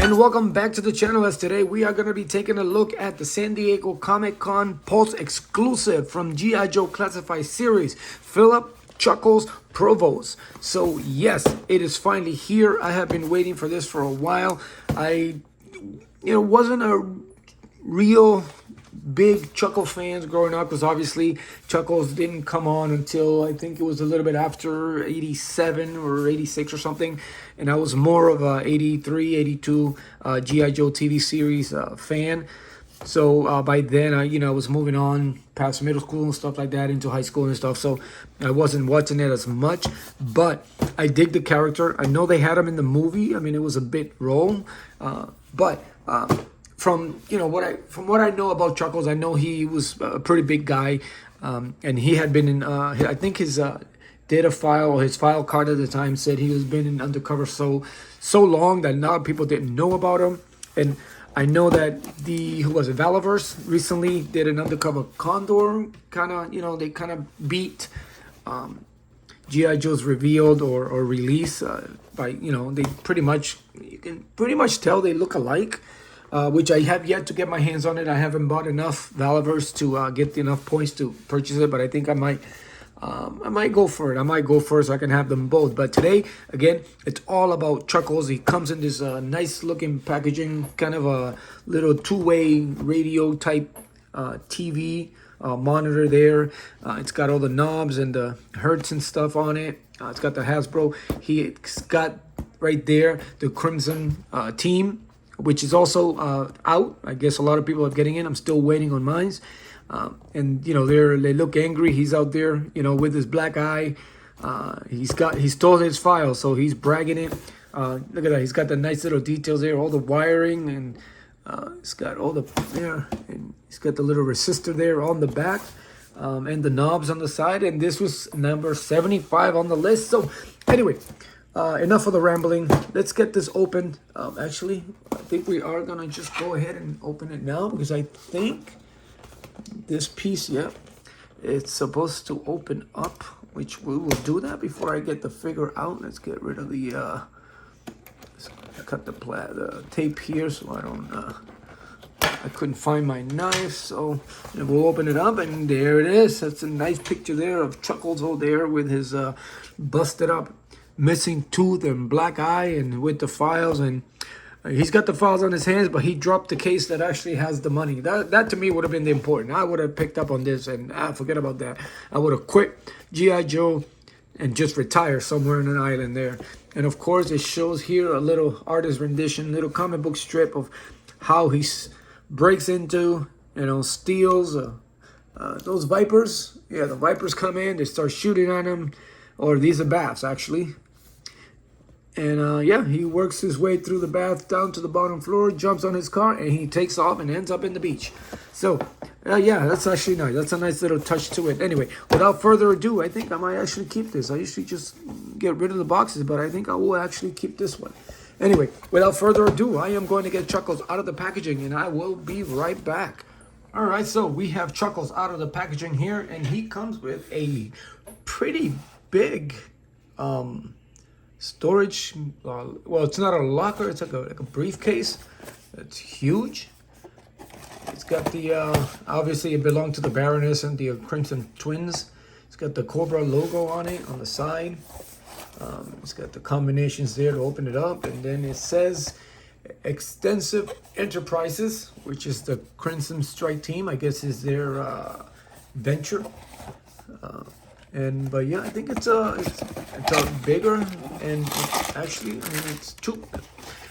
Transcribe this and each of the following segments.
And welcome back to the channel, as today we are going to be taking a look at the San Diego Comic-Con Pulse exclusive from G.I. Joe Classified Series, Philip Chuckles Provost. So yes, it is finally here. I have been waiting for this for a while. I wasn't a real big Chuckle fans growing up, because obviously Chuckles didn't come on until I think it was a little bit after 87 or 86 or something, and I was more of a 83, 82 G.I. Joe TV series fan. So by then I was moving on past middle school and stuff like that into high school and stuff, so I wasn't watching it as much, but I dig the character. I know they had him in the movie. I mean, it was a bit role, but from what I know about Chuckles, I know he was a pretty big guy, and he had been in. I think his data file or his file card at the time said he was been in undercover so long that a lot of people didn't know about him. And I know that who was it, Valaverse recently did an undercover Condor kind of. They kind of beat G.I. Joe's revealed or release by they pretty much, you can pretty much tell they look alike. Which I have yet to get my hands on it. I haven't bought enough Valaverse to get enough points to purchase it, but I think I might go for it. I might go for it so I can have them both. But today, again, it's all about Chuckles. He comes in this nice looking packaging, kind of a little two-way radio type TV monitor there. It's got all the knobs and the hertz and stuff on it. It's got the Hasbro. He's got right there the Crimson team, which is also out. I guess a lot of people are getting in. I'm still waiting on mine. And they look angry. He's out there, with his black eye. He stole his file, so he's bragging it. Look at that. He's got the nice little details there, all the wiring, and he's got all the there, and he's got the little resistor there on the back, and the knobs on the side. And this was number 75 on the list. So anyway, enough of the rambling. Let's get this opened. Actually, I think we are gonna just go ahead and open it now, because I think this piece, it's supposed to open up, which we will do that before I get the figure out. Let's get rid of the let's cut the tape here, so I don't I couldn't find my knife, so we'll open it up, and there it is. That's a nice picture there of Chuckles over there with his busted up missing tooth and black eye, and with the files. And he's got the files on his hands, but he dropped the case that actually has the money. That to me would have been the important. I would have picked up on this, and forget about that. I would have quit G.I. Joe and just retire somewhere in an island there. And of course, it shows here a little artist rendition, little comic book strip of how he breaks into, steals those Vipers. Yeah, the Vipers come in, they start shooting on him, or these are bats actually. And he works his way through the bath down to the bottom floor, jumps on his car, and he takes off and ends up in the beach. So, that's actually nice. That's a nice little touch to it. Anyway, without further ado, I think I might actually keep this. I usually just get rid of the boxes, but I think I will actually keep this one. Anyway, without further ado, I am going to get Chuckles out of the packaging, and I will be right back. All right, so we have Chuckles out of the packaging here, and he comes with a pretty big storage. Well, it's not a locker, it's like a briefcase. It's huge. It's got the obviously it belonged to the Baroness and the Crimson Twins. It's got the Cobra logo on it on the side. It's got the combinations there to open it up, and then it says Extensive Enterprises, which is the Crimson Strike team. I guess is their venture. But yeah, I think it's a bigger, and it's actually, it's too,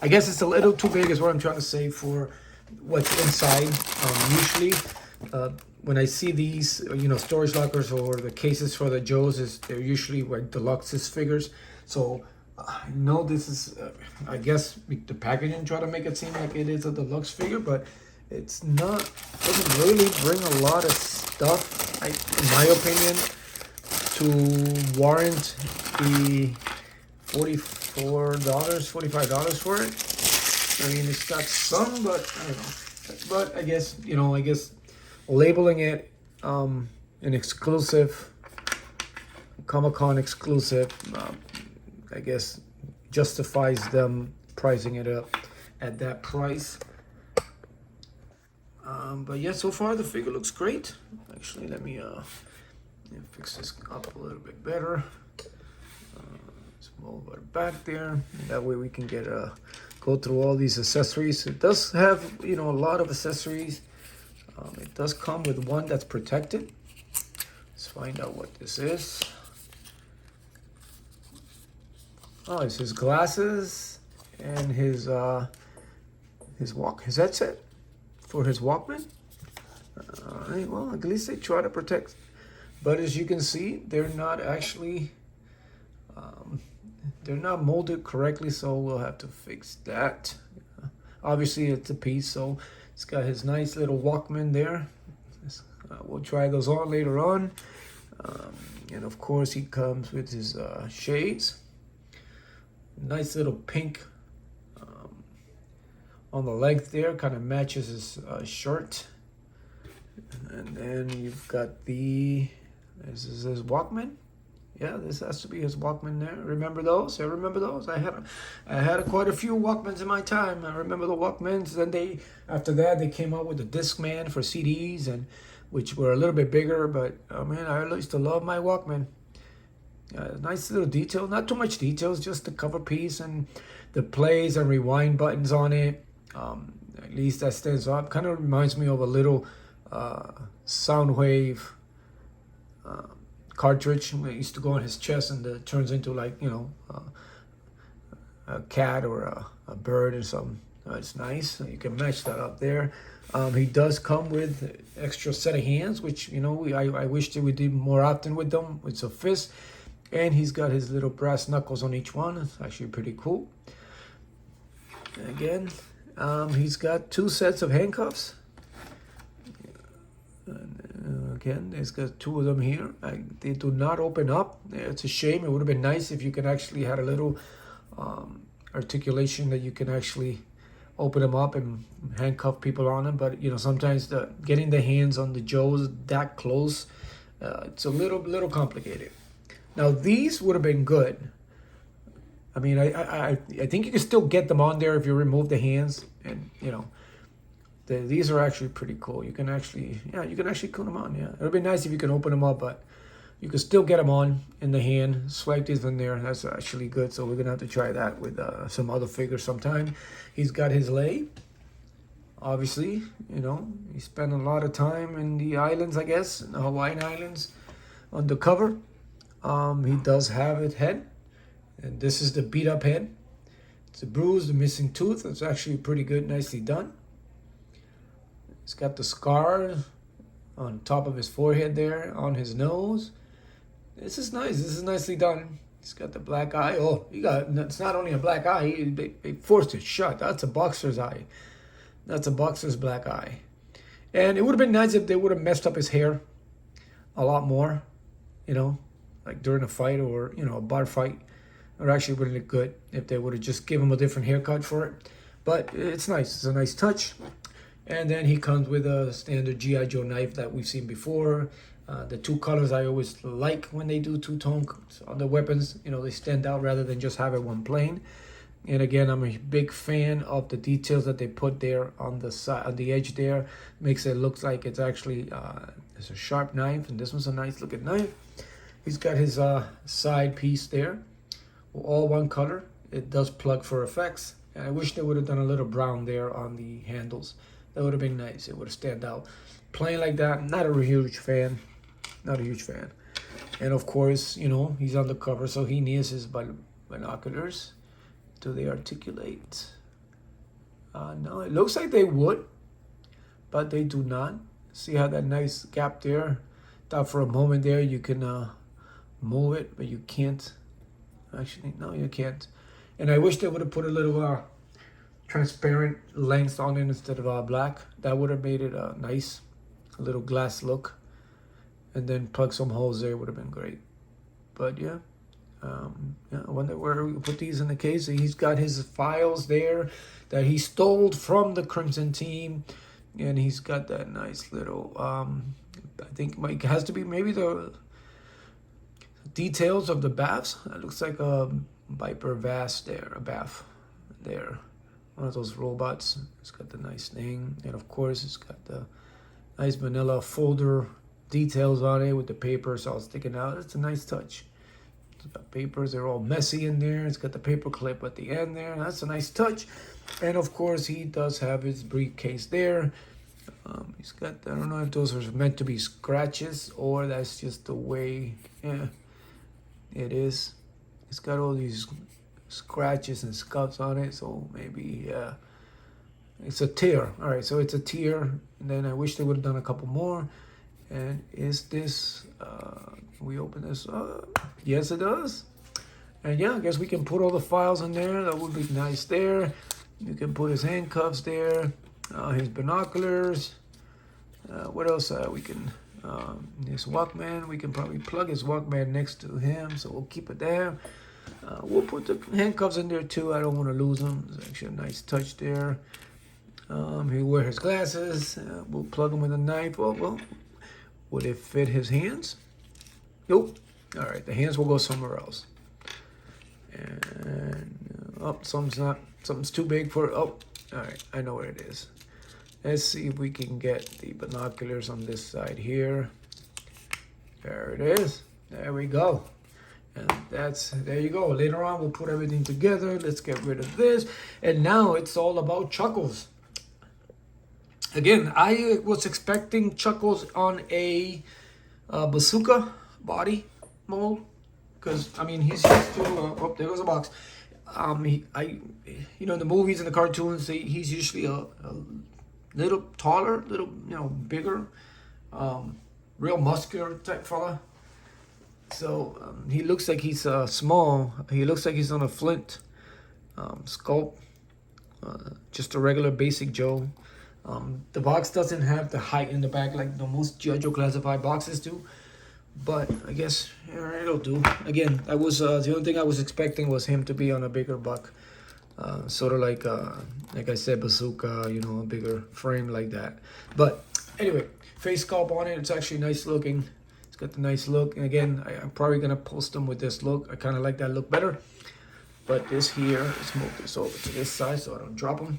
I guess it's a little too big is what I'm trying to say for what's inside. Usually when I see these storage lockers or the cases for the Joes, they're usually like deluxe figures. So I know this is I guess the packaging try to make it seem like it is a deluxe figure, but it's not. It doesn't really bring a lot of stuff, in my opinion, to warrant the $45 for it. I mean, it's got some, but I don't know. But I guess labeling it an exclusive, Comic-Con exclusive, I guess justifies them pricing it up. at that price. But yeah, so far the figure looks great. Actually, let me fix this up a little bit better. Let's move it back there. That way we can get go through all these accessories. It does have, you know, a lot of accessories. It does come with one that's protected. Let's find out what this is. Oh, it's his glasses and his headset for his Walkman. All right, well, at least they try to protect. But as you can see, they're not actually, they're not molded correctly, so we'll have to fix that. Obviously, it's a piece, so it's got his nice little Walkman there. We'll try those on later on. And of course, he comes with his shades. Nice little pink on the length there, kind of matches his shirt. And then you've got this is his Walkman. Yeah, this has to be his Walkman there. Remember those? I remember those. I had quite a few Walkmans in my time. I remember the Walkmans. Then after that they came out with the Discman for CDs, and which were a little bit bigger. But man, I used to love my Walkman. Nice little detail, not too much details, just the cover piece and the plays and rewind buttons on it. At least that stands up. Kind of reminds me of a little Soundwave cartridge. It used to go on his chest, and it turns into, like, you know, a cat or a bird or something. It's nice. So you can match that up there. He does come with extra set of hands, which, you know, I wish they would do more often with them. It's a fist. And he's got his little brass knuckles on each one. It's actually pretty cool. Again, he's got 2 sets of handcuffs. And, again, he's got 2 of them here. They do not open up. It's a shame. It would have been nice if you can actually had a little articulation that you can actually open them up and handcuff people on them. But, you know, sometimes getting the hands on the Joes that close, it's a little complicated. Now, these would have been good. I mean, I think you can still get them on there if you remove the hands. And, you know, these are actually pretty cool. You can actually put them on, yeah. It would be nice if you can open them up, but you can still get them on in the hand. Swipe these in there. That's actually good. So we're going to have to try that with some other figures sometime. He's got his lei. Obviously, you know, he spent a lot of time in the islands, I guess, in the Hawaiian Islands, undercover. He does have his head, and this is the beat up head. It's a bruise, the missing tooth. It's actually pretty good, nicely done. He's got the scar on top of his forehead there, on his nose. This is nice. This is nicely done. He's got the black eye. Oh, it's not only a black eye. They forced it shut. That's a boxer's eye. That's a boxer's black eye. And it would have been nice if they would have messed up his hair a lot more, you know, like during a fight or, you know, a bar fight. It actually would have looked good if they would have just given him a different haircut for it. But it's nice. It's a nice touch. And then he comes with a standard G.I. Joe knife that we've seen before. The 2 colors I always like when they do two-tone on the weapons. You know, they stand out rather than just have it one plain. And again, I'm a big fan of the details that they put there on the side, on the edge there. Makes it look like it's actually it's a sharp knife, and this one's a nice looking knife. He's got his side piece there, all one color. It does plug for effects, and I wish they would have done a little brown there on the handles. That would have been nice. It would have stand out. Plain like that, not a huge fan. Not a huge fan. And of course, you know, he's undercover, so he needs his binoculars. Do they articulate? No, it looks like they would, but they do not. See how that nice gap there? Thought for a moment there you can move it, but you can't. Actually, no, you can't. And I wish they would have put a little transparent lens on it instead of black. That would have made it nice, a little glass look. And then plug some holes there would have been great. But yeah. Yeah, I wonder where we put these in the case. He's got his files there that he stole from the Crimson team, and he's got that nice little I think it has to be maybe the details of the baths. It looks like a Viper vest there, a bath there one of those robots. It's got the nice thing, and of course it's got the nice vanilla folder details on it with the papers all sticking out. It's a nice touch. It's got papers, they're all messy in there. It's got the paper clip at the end there. That's a nice touch. And of course he does have his briefcase there. He's got, I don't know if those are meant to be scratches or that's just the way, yeah, it is. It's got all these scratches and scuffs on it, so maybe, yeah, it's a tear. All right, so it's a tear. And then I wish they would have done a couple more. And is this, we open this up? Yes, it does. And yeah, I guess we can put all the files in there. That would be nice there. You can put his handcuffs there, his binoculars. What else we can, his Walkman. We can probably plug his Walkman next to him, so we'll keep it there. We'll put the handcuffs in there too. I don't want to lose them. It's actually a nice touch there. He wear his glasses. We'll plug him with a knife. Well, would it fit his hands? Nope. All right, the hands will go somewhere else. And something's too big for, oh, all right, I know where it is. Let's see if we can get the binoculars on this side here. There it is. There we go. And there you go. Later on, we'll put everything together. Let's get rid of this. And now it's all about Chuckles. Again, I was expecting Chuckles on a bazooka body mold. Because, I mean, he's used to, oh, there goes a box. You know, in the movies and the cartoons, he's usually a little taller, bigger, real muscular type fella. So he looks like he's small. He looks like he's on a Flint sculpt, just a regular basic Joe. The box doesn't have the height in the back like the most G.I. Joe classified boxes do. But I guess it'll do. Again, I was the only thing I was expecting was him to be on a bigger buck, sort of like I said, bazooka. You know, a bigger frame like that. But anyway, face sculpt on it. It's actually nice looking. It's got the nice look. And again, I'm probably gonna post them with this look. I kind of like that look better. But this here, let's move this over to this side so I don't drop them.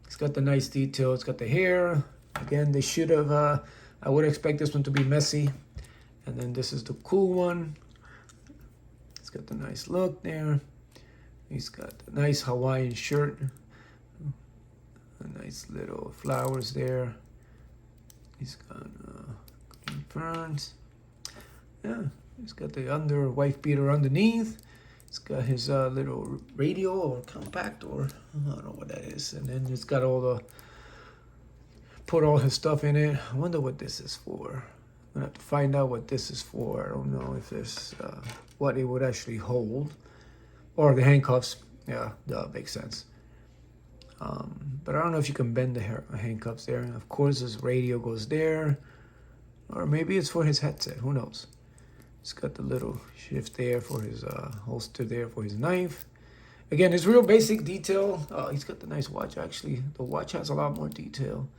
It's got the nice detail. It's got the hair. Again, they should have. I would expect this one to be messy. And then this is the cool one. It's got the nice look there. He's got the nice Hawaiian shirt. A nice little flowers there. He's got green ferns. Yeah, he's got the wife beater underneath. He's got his little radio or compact, or I don't know what that is. And then it's got put all his stuff in it. I wonder what this is for. I'm gonna have to find out what this is for. I don't know if this what it would actually hold, or the handcuffs. Yeah, that makes sense. But I don't know if you can bend the handcuffs there. And of course, his radio goes there, or maybe it's for his headset. Who knows? It's got the little shift there for his holster there for his knife. Again, it's real basic detail. He's got the nice watch. Actually, the watch has a lot more detail.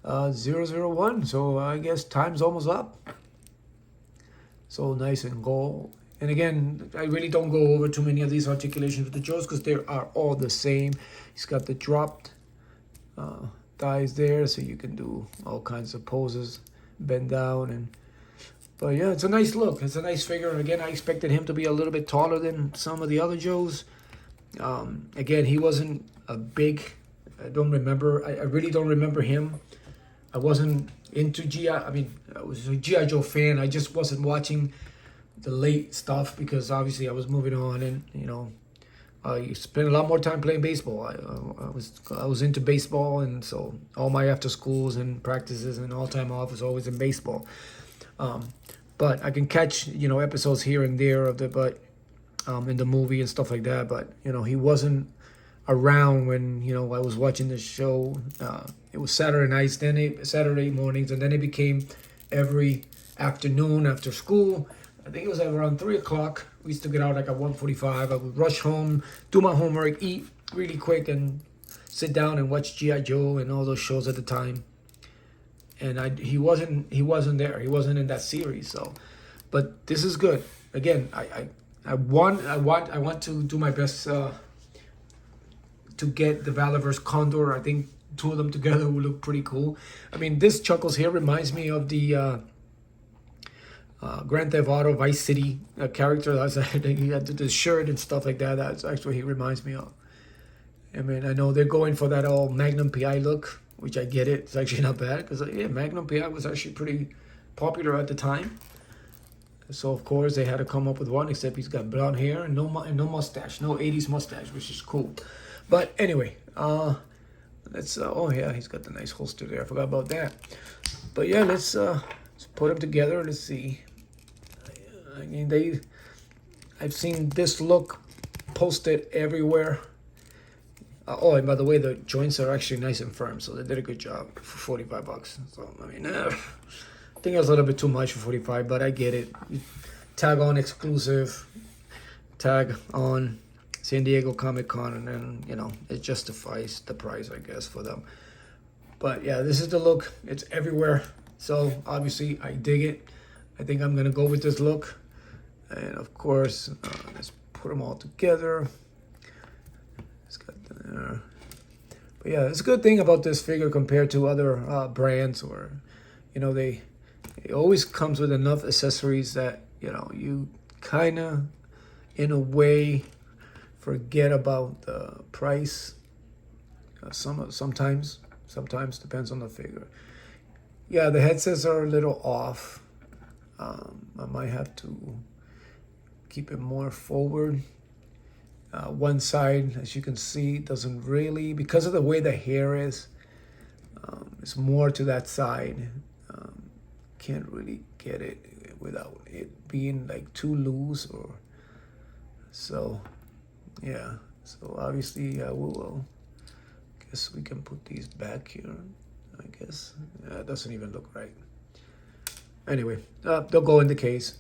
001, so I guess time's almost up. So nice and gold. And again, I really don't go over too many of these articulations with the Joes because they are all the same. He's got the dropped thighs there, so you can do all kinds of poses, bend down. But yeah, it's a nice look. It's a nice figure. And again, I expected him to be a little bit taller than some of the other Joes. Again, he wasn't a big, I really don't remember him. I wasn't into I was a G.I. Joe fan. I just wasn't watching the late stuff because obviously I was moving on, and you know, I spent a lot more time playing baseball. I was into baseball, and so all my after schools and practices and all time off was always in baseball. But I can catch, you know, episodes here and there of in the movie and stuff like that. But you know, he wasn't around when, you know, I was watching the show. It was Saturday nights, then Saturday mornings, and then it became every afternoon after school. I think it was around 3 o'clock. We used to get out like at 1:45. I would rush home, do my homework, eat really quick, and sit down and watch G.I. Joe and all those shows at the time. And he wasn't there. He wasn't in that series. So, but this is good. Again, I want to do my best to get the Valaverse Condor. I think two of them together will look pretty cool. I mean, this Chuckles here reminds me of the Grand Theft Auto Vice City character. That's he had the shirt and stuff like that. That's actually what he reminds me of. I mean, I know they're going for that all Magnum PI look, which I get it. It's actually not bad because yeah, Magnum PI was actually pretty popular at the time. So of course they had to come up with one, except he's got blonde hair and no mustache, no 80s mustache, which is cool. But anyway, let's oh yeah, he's got the nice holster there. I forgot about that. But yeah, let's put them together. Let's see. I mean, I've seen this look posted everywhere. Oh, and by the way, the joints are actually nice and firm, so they did a good job for $45. So I mean, I think it's a little bit too much for 45, but I get it. Tag on exclusive, tag on San Diego Comic-Con, and then, you know, it justifies the price, I guess, for them. But yeah, this is the look. It's everywhere. So obviously I dig it. I think I'm gonna go with this look. And of course, let's put them all together. It's got the, but yeah, it's a good thing about this figure compared to other brands, or, you know, it always comes with enough accessories that, you know, you kind of, in a way, forget about the price. Sometimes depends on the figure. Yeah, the headsets are a little off. I might have to keep it more forward. One side, as you can see, doesn't really, because of the way the hair is, it's more to that side. Can't really get it without it being like too loose, or so. Yeah, so obviously we'll guess we can put these back here. I guess it doesn't even look right. Anyway, they'll go in the case.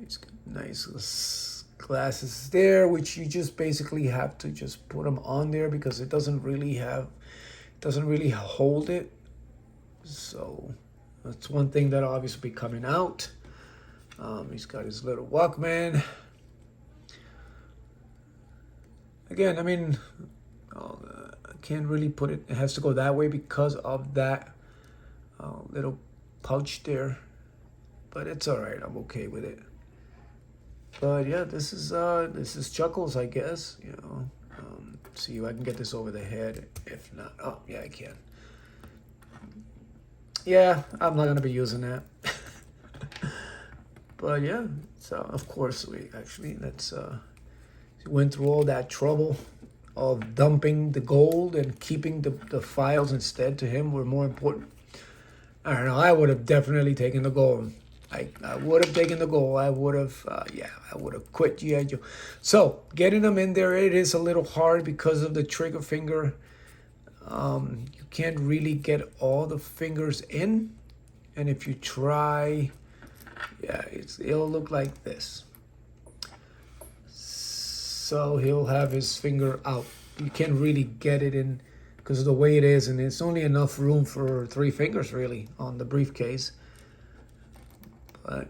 It's nice glasses there, which you just basically have to just put them on there because it doesn't really hold it. So that's one thing that'll obviously be coming out. He's got his little Walkman. Again, I mean, I can't really put it. It has to go that way because of that little pouch there. But it's all right. I'm okay with it. But yeah, this is Chuckles, I guess. You know, see if I can get this over the head. If not, oh yeah, I can. Yeah, I'm not gonna be using that. But yeah, so of course let's went through all that trouble of dumping the gold and keeping the files instead to him were more important. I don't know. I would have definitely taken the gold. I would have taken the gold. I would have, I would have quit G.I. Joe. So getting them in there, it is a little hard because of the trigger finger. You can't really get all the fingers in, and if you try, yeah, it'll look like this. So he'll have his finger out. You can't really get it in because of the way it is, and it's only enough room for 3 fingers really on the briefcase. But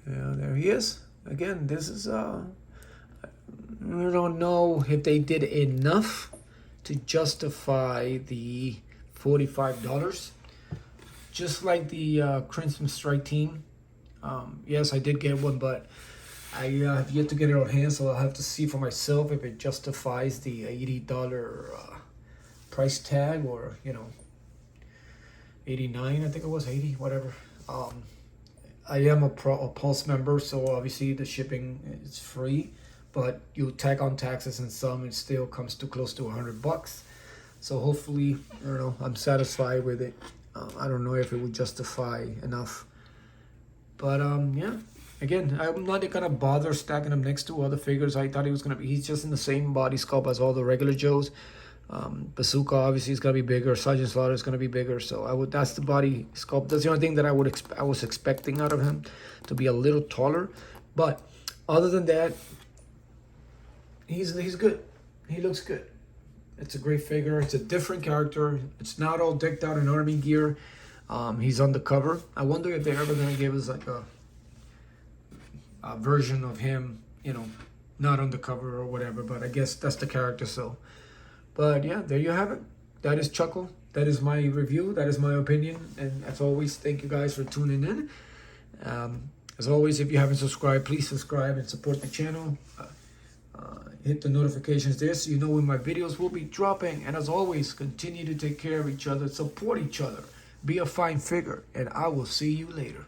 yeah, there he is. Again, this is I don't know if they did enough to justify the $45. Just like the Crimson Strike team. Yes, I did get one, but I have yet to get it on hand, so I'll have to see for myself if it justifies the $80 price tag, or, you know, 89, I think it was 80, whatever. I am a Pulse member, so obviously the shipping is free, but you tag on taxes and some, it still comes to close to $100. So hopefully, I don't know, I'm satisfied with it. I don't know if it would justify enough, but yeah. Again, I'm not gonna bother stacking him next to other figures. I thought he was gonna be. He's just in the same body sculpt as all the regular Joes. Bazooka obviously is gonna be bigger. Sergeant Slaughter is gonna be bigger. So that's the body sculpt. That's the only thing that I was expecting out of him, to be a little taller. But other than that, he's good. He looks good. It's a great figure. It's a different character. It's not all decked out in army gear. He's undercover. I wonder if they're ever gonna give us like a version of him, you know, not undercover or whatever, but I guess that's the character. So, but yeah, there you have it. That is Chuckle. That is my review. That is my opinion. And as always, thank you guys for tuning in. As always, if you haven't subscribed, please subscribe and support the channel. Hit the notifications there so you know when my videos will be dropping. And as always, continue to take care of each other, support each other, be a fine figure, and I will see you later.